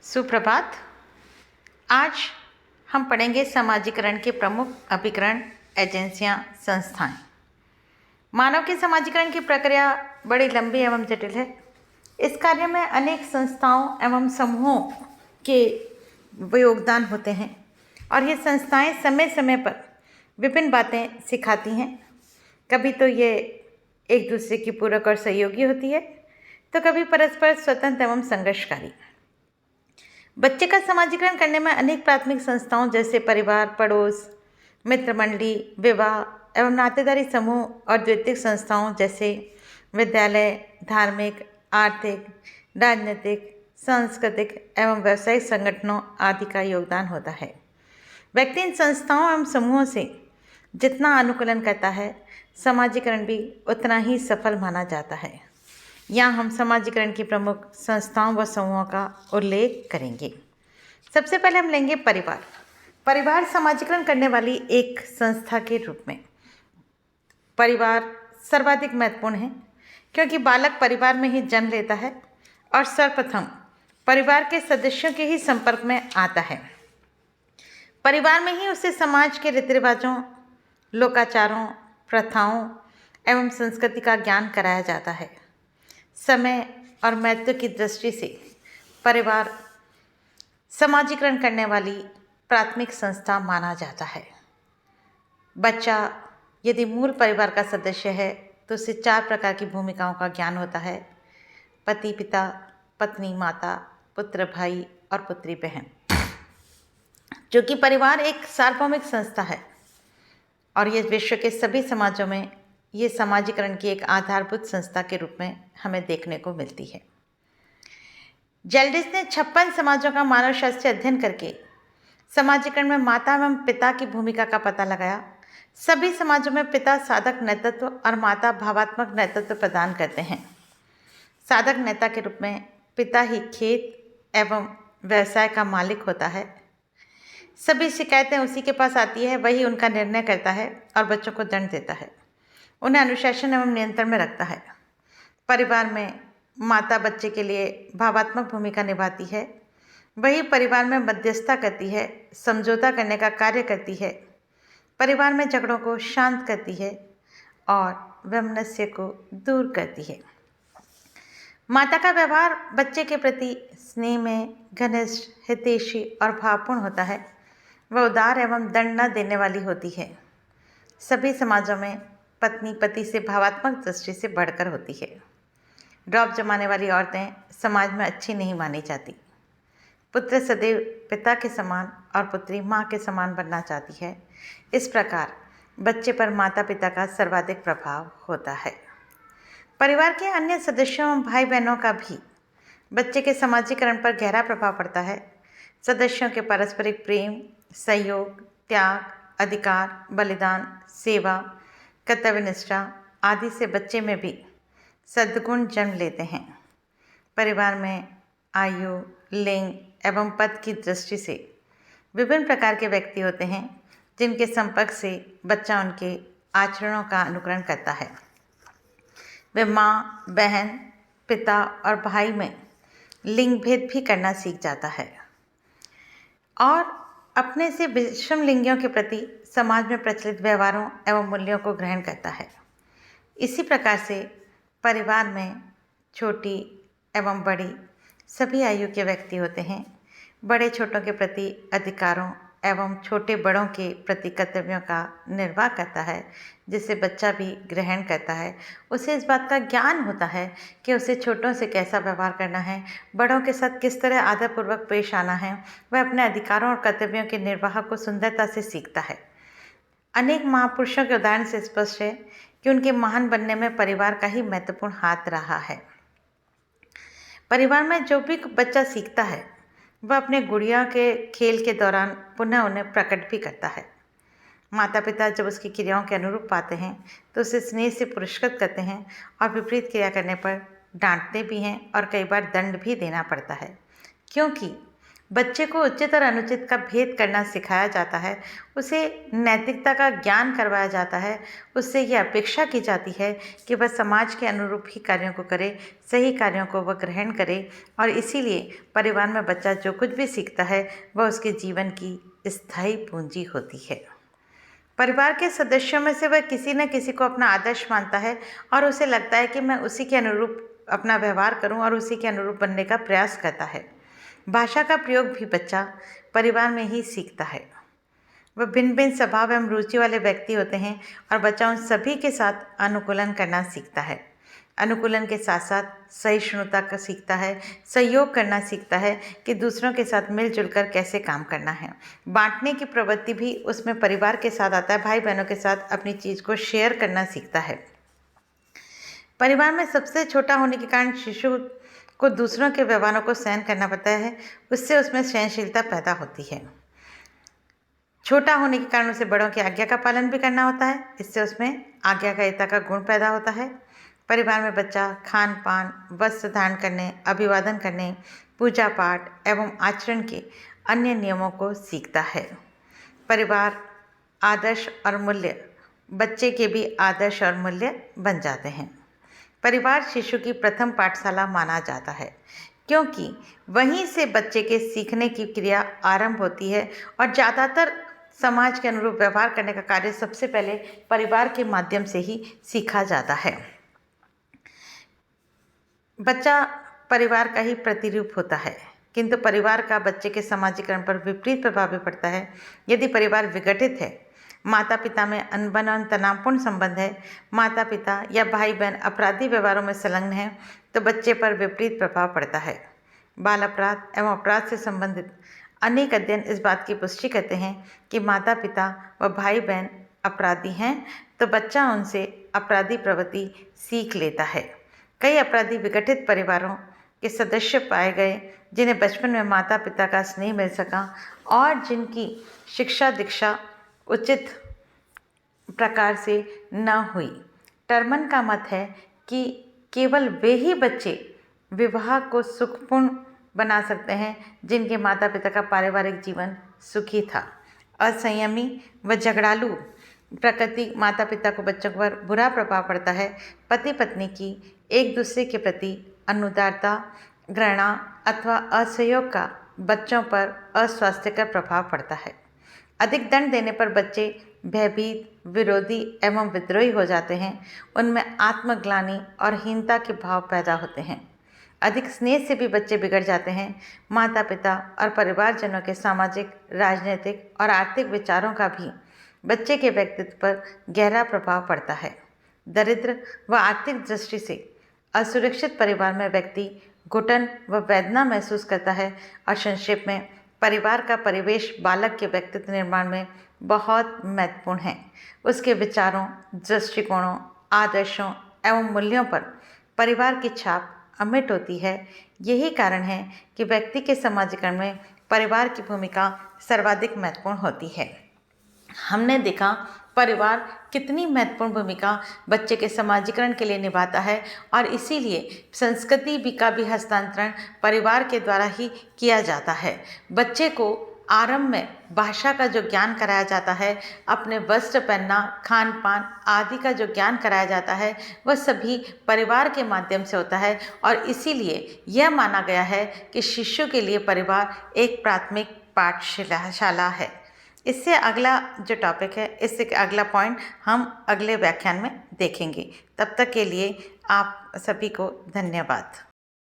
सुप्रभात। आज हम पढ़ेंगे समाजीकरण के प्रमुख अभिकरण, एजेंसियां, संस्थाएं। मानव के समाजीकरण की प्रक्रिया बड़ी लंबी एवं जटिल है। इस कार्य में अनेक संस्थाओं एवं समूहों के योगदान होते हैं और ये संस्थाएं समय समय पर विभिन्न बातें सिखाती हैं। कभी तो ये एक दूसरे की पूरक और सहयोगी होती है, तो कभी परस्पर स्वतंत्र एवं संघर्षकारी। बच्चे का समाजीकरण करने में अनेक प्राथमिक संस्थाओं जैसे परिवार, पड़ोस, मित्र मंडली, विवाह एवं नातेदारी समूह और द्वितीयक संस्थाओं जैसे विद्यालय, धार्मिक, आर्थिक, राजनीतिक, सांस्कृतिक एवं व्यावसायिक संगठनों आदि का योगदान होता है। व्यक्ति इन संस्थाओं एवं समूहों से जितना अनुकूलन करता है, समाजीकरण भी उतना ही सफल माना जाता है। यहाँ हम समाजीकरण की प्रमुख संस्थाओं व समूहों का उल्लेख करेंगे। सबसे पहले हम लेंगे परिवार। परिवार समाजीकरण करने वाली एक संस्था के रूप में परिवार सर्वाधिक महत्वपूर्ण है, क्योंकि बालक परिवार में ही जन्म लेता है और सर्वप्रथम परिवार के सदस्यों के ही संपर्क में आता है। परिवार में ही उसे समाज के रीति रिवाजों, लोकाचारों, प्रथाओं एवं संस्कृति का ज्ञान कराया जाता है। समय और महत्व की दृष्टि से परिवार समाजीकरण करने वाली प्राथमिक संस्था माना जाता है। बच्चा यदि मूल परिवार का सदस्य है तो उसे 4 प्रकार की भूमिकाओं का ज्ञान होता है: पति पिता, पत्नी माता, पुत्र भाई और पुत्री बहन। जो कि परिवार एक सार्वभौमिक संस्था है और ये विश्व के सभी समाजों में ये समाजीकरण की एक आधारभूत संस्था के रूप में हमें देखने को मिलती है। जेल्डिस ने 56 समाजों का मानव शास्त्रीय अध्ययन करके समाजीकरण में माता एवं पिता की भूमिका का पता लगाया। सभी समाजों में पिता साधक नेतृत्व और माता भावात्मक नेतृत्व प्रदान करते हैं। साधक नेता के रूप में पिता ही खेत एवं व्यवसाय का मालिक होता है। सभी शिकायतें उसी के पास आती है, वही उनका निर्णय करता है और बच्चों को दंड देता है, उन्हें अनुशासन एवं नियंत्रण में रखता है। परिवार में माता बच्चे के लिए भावात्मक भूमिका निभाती है, वही परिवार में मध्यस्थता करती है, समझौता करने का कार्य करती है, परिवार में झगड़ों को शांत करती है और वैमनस्य को दूर करती है। माता का व्यवहार बच्चे के प्रति स्नेह में घनिष्ठ, हितैषी और भावपूर्ण होता है। वह उदार एवं दंड न देने वाली होती है। सभी समाजों में पत्नी पति से भावात्मक दृष्टि से बढ़कर होती है। ड्रॉप जमाने वाली औरतें समाज में अच्छी नहीं मानी जाती। पुत्र सदैव पिता के समान और पुत्री माँ के समान बनना चाहती है। इस प्रकार बच्चे पर माता पिता का सर्वाधिक प्रभाव होता है। परिवार के अन्य सदस्यों और भाई बहनों का भी बच्चे के समाजीकरण पर गहरा प्रभाव पड़ता है। सदस्यों के पारस्परिक प्रेम, सहयोग, त्याग, अधिकार, बलिदान, सेवा, कर्तव्यनिष्ठा आदि से बच्चे में भी सद्गुण जन्म लेते हैं। परिवार में आयु, लिंग एवं पद की दृष्टि से विभिन्न प्रकार के व्यक्ति होते हैं, जिनके संपर्क से बच्चा उनके आचरणों का अनुकरण करता है। वे माँ, बहन, पिता और भाई में लिंग भेद भी करना सीख जाता है और अपने से विषम लिंगियों के प्रति समाज में प्रचलित व्यवहारों एवं मूल्यों को ग्रहण करता है। इसी प्रकार से परिवार में छोटी एवं बड़ी सभी आयु के व्यक्ति होते हैं। बड़े छोटों के प्रति अधिकारों एवं छोटे बड़ों के प्रति कर्तव्यों का निर्वाह करता है, जिसे बच्चा भी ग्रहण करता है। उसे इस बात का ज्ञान होता है कि उसे छोटों से कैसा व्यवहार करना है, बड़ों के साथ किस तरह आदरपूर्वक पेश आना है। वह अपने अधिकारों और कर्तव्यों के निर्वाह को सुंदरता से सीखता है। अनेक महापुरुषों के उदाहरण से स्पष्ट है कि उनके महान बनने में परिवार का ही महत्वपूर्ण हाथ रहा है। परिवार में जो भी बच्चा सीखता है वह अपने गुड़िया के खेल के दौरान पुनः उन्हें प्रकट भी करता है। माता पिता जब उसकी क्रियाओं के अनुरूप पाते हैं तो उसे स्नेह से पुरस्कृत करते हैं और विपरीत क्रिया करने पर डांटते भी हैं और कई बार दंड भी देना पड़ता है, क्योंकि बच्चे को उचित और अनुचित का भेद करना सिखाया जाता है, उसे नैतिकता का ज्ञान करवाया जाता है, उससे ये अपेक्षा की जाती है कि वह समाज के अनुरूप ही कार्यों को करे, सही कार्यों को वह ग्रहण करे और इसीलिए परिवार में बच्चा जो कुछ भी सीखता है वह उसके जीवन की स्थायी पूंजी होती है। परिवार के सदस्यों में से वह किसी न किसी को अपना आदर्श मानता है और उसे लगता है कि मैं उसी के अनुरूप अपना व्यवहार करूं और उसी के अनुरूप बनने का प्रयास करता है। भाषा का प्रयोग भी बच्चा परिवार में ही सीखता है। वह भिन्न भिन्न स्वभाव एवं रुचि वाले व्यक्ति होते हैं और बच्चा उन सभी के साथ अनुकूलन करना सीखता है। अनुकूलन के साथ साथ सहिष्णुता का सीखता है, सहयोग करना सीखता है कि दूसरों के साथ मिलजुल कर कैसे काम करना है। बांटने की प्रवृत्ति भी उसमें परिवार के साथ आता है, भाई बहनों के साथ अपनी चीज़ को शेयर करना सीखता है। परिवार में सबसे छोटा होने के कारण शिशु को दूसरों के व्यवहारों को सहन करना पड़ता है, उससे उसमें सहनशीलता पैदा होती है। छोटा होने के कारण उसे बड़ों की आज्ञा का पालन भी करना होता है, इससे उसमें आज्ञाकारिता का गुण पैदा होता है। परिवार में बच्चा खान पान, वस्त्र धारण करने, अभिवादन करने, पूजा पाठ एवं आचरण के अन्य नियमों को सीखता है। परिवार आदर्श और मूल्य बच्चे के भी आदर्श और मूल्य बन जाते हैं। परिवार शिशु की प्रथम पाठशाला माना जाता है क्योंकि वहीं से बच्चे के सीखने की क्रिया आरंभ होती है और ज़्यादातर समाज के अनुरूप व्यवहार करने का कार्य सबसे पहले परिवार के माध्यम से ही सीखा जाता है। बच्चा परिवार का ही प्रतिरूप होता है, किंतु परिवार का बच्चे के समाजीकरण पर विपरीत प्रभाव भी पड़ता है। यदि परिवार विघटित है, माता पिता में अनबन और तनावपूर्ण संबंध है, माता पिता या भाई बहन अपराधी व्यवहारों में संलग्न है, तो बच्चे पर विपरीत प्रभाव पड़ता है। बाल अपराध एवं अपराध से संबंधित अनेक अध्ययन इस बात की पुष्टि करते हैं कि माता पिता व भाई बहन अपराधी हैं तो बच्चा उनसे अपराधी प्रवृत्ति सीख लेता है। कई अपराधी विघटित परिवारों के सदस्य पाए गए जिन्हें बचपन में माता पिता का स्नेह मिल सका और जिनकी शिक्षा दीक्षा उचित प्रकार से न हुई। टर्मन का मत है कि केवल वे ही बच्चे विवाह को सुखपूर्ण बना सकते हैं जिनके माता पिता का पारिवारिक जीवन सुखी था। असंयमी व झगड़ालू प्रकृति माता पिता को बच्चों पर बुरा प्रभाव पड़ता है। पति पत्नी की एक दूसरे के प्रति अनुदारता, घृणा अथवा असहयोग का बच्चों पर अस्वास्थ्यकर प्रभाव पड़ता है। अधिक दंड देने पर बच्चे भयभीत, विरोधी एवं विद्रोही हो जाते हैं। उनमें आत्मग्लानि और हीनता के भाव पैदा होते हैं। अधिक स्नेह से भी बच्चे बिगड़ जाते हैं। माता पिता और परिवारजनों के सामाजिक, राजनीतिक और आर्थिक विचारों का भी बच्चे के व्यक्तित्व पर गहरा प्रभाव पड़ता है। दरिद्र व आर्थिक दृष्टि से असुरक्षित परिवार में व्यक्ति घुटन व वेदना महसूस करता है और संक्षेप में परिवार का परिवेश बालक के व्यक्तित्व निर्माण में बहुत महत्वपूर्ण है। उसके विचारों, दृष्टिकोणों, आदर्शों एवं मूल्यों पर परिवार की छाप अमिट होती है। यही कारण है कि व्यक्ति के समाजीकरण में परिवार की भूमिका सर्वाधिक महत्वपूर्ण होती है। हमने देखा परिवार कितनी महत्वपूर्ण भूमिका बच्चे के समाजीकरण के लिए निभाता है और इसीलिए संस्कृति का भी हस्तांतरण परिवार के द्वारा ही किया जाता है। बच्चे को आरंभ में भाषा का जो ज्ञान कराया जाता है, अपने वस्त्र पहनना, खान पान आदि का जो ज्ञान कराया जाता है, वह सभी परिवार के माध्यम से होता है और इसीलिए यह माना गया है कि शिशु के लिए परिवार एक प्राथमिक पाठशाला है। इससे अगला जो टॉपिक है, इससे अगला पॉइंट हम अगले व्याख्यान में देखेंगे। तब तक के लिए आप सभी को धन्यवाद।